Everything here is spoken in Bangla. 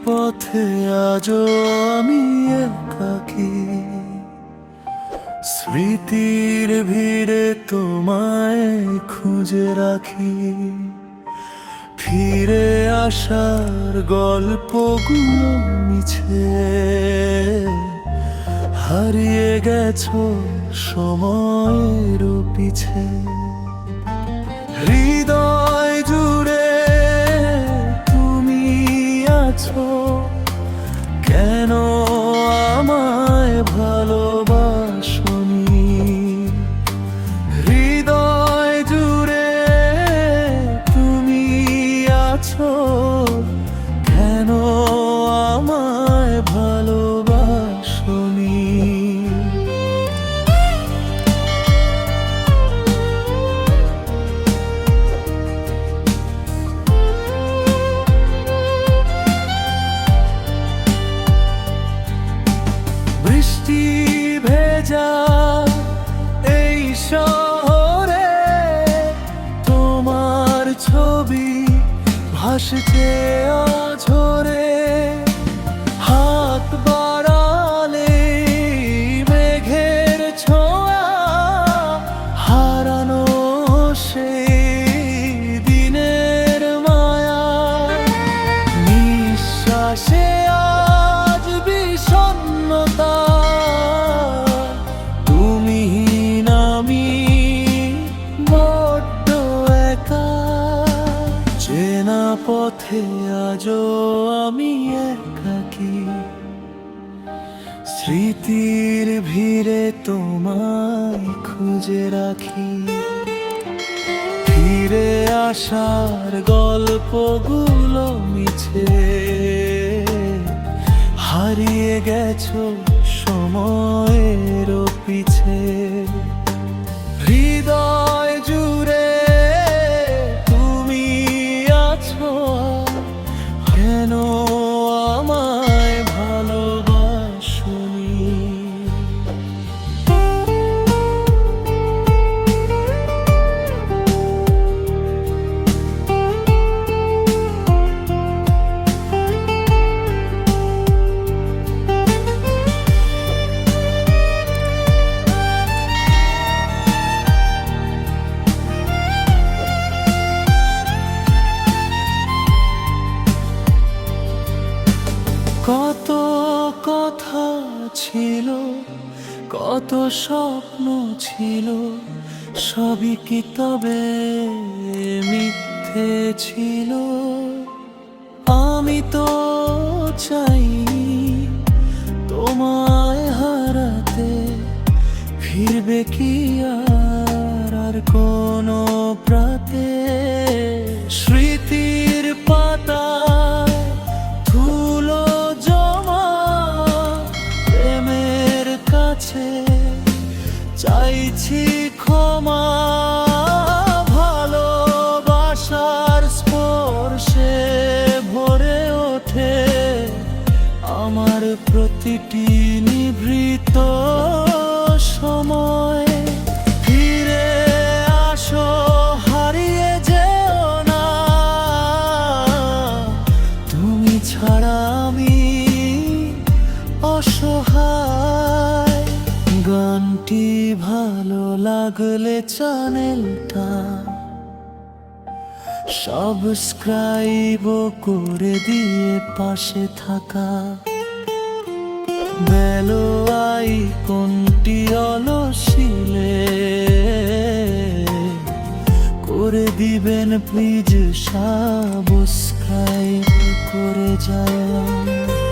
পথে আজও আমি একাকী, স্মৃতির ভিড়ে তোমায় খুঁজে রাখি। ফিরে আসার গল্পগুলো মিছে, হারিয়ে গেছো সময়ের পিছে। হৃদয় জুড়ে তুমি আছো, কেন আমায় ভালোবাসনি? হৃদয় জুড়ে তুমি আছো, কেন আমায় ভালোবাসনি? বৃষ্টি ভেজা এই শহরে তোমার ছবি ভাসছে অঝরে। হাত বাড়ালে মেঘের ছোঁয়া, হারানো সেই দিনের মায়া। নিঃশ্বাসে আজ বিষণ্ণতা, তুমিহীন আমি বড্ড একা। চেনা পথে আজও আমি একাকী, স্মৃতির ভিড়ে তোমায় খুঁজে রাখি। ফিরে আসার গল্পগুলো মিছে, হারিয়ে গেছো সময়ের পিছে। হৃদয় জুড়ে তুমি আছো, কেন আমায় ভালোবাসনি? কত কথা ছিল, কত স্বপ্ন ছিল, সবই কি তবে মিথ্যে ছিল? আমি তো চাই তোমায় হারাতে, ফিরবে কি আর কোনো প্রাতে? স্মৃতির পাতা ধুলো জমা, প্রেমের কাছে চাইছি ক্ষমা। ভালোবাসার স্পর্শে ভরে ওঠে আমার প্রতিটি নিভৃত সময়। ফিরে আসো, হারিয়ে যেও না, তুমি ছাড়া আমি অসহায়। গানটি ভালো লাগলে চ্যানেলটা সাবস্ক্রাইব করে দিয়ে পাশে থাকা বেলো আইকনটি অলসিলে করে দিবেন প্লিজ, সাবস্ক্রাইব করে যায়।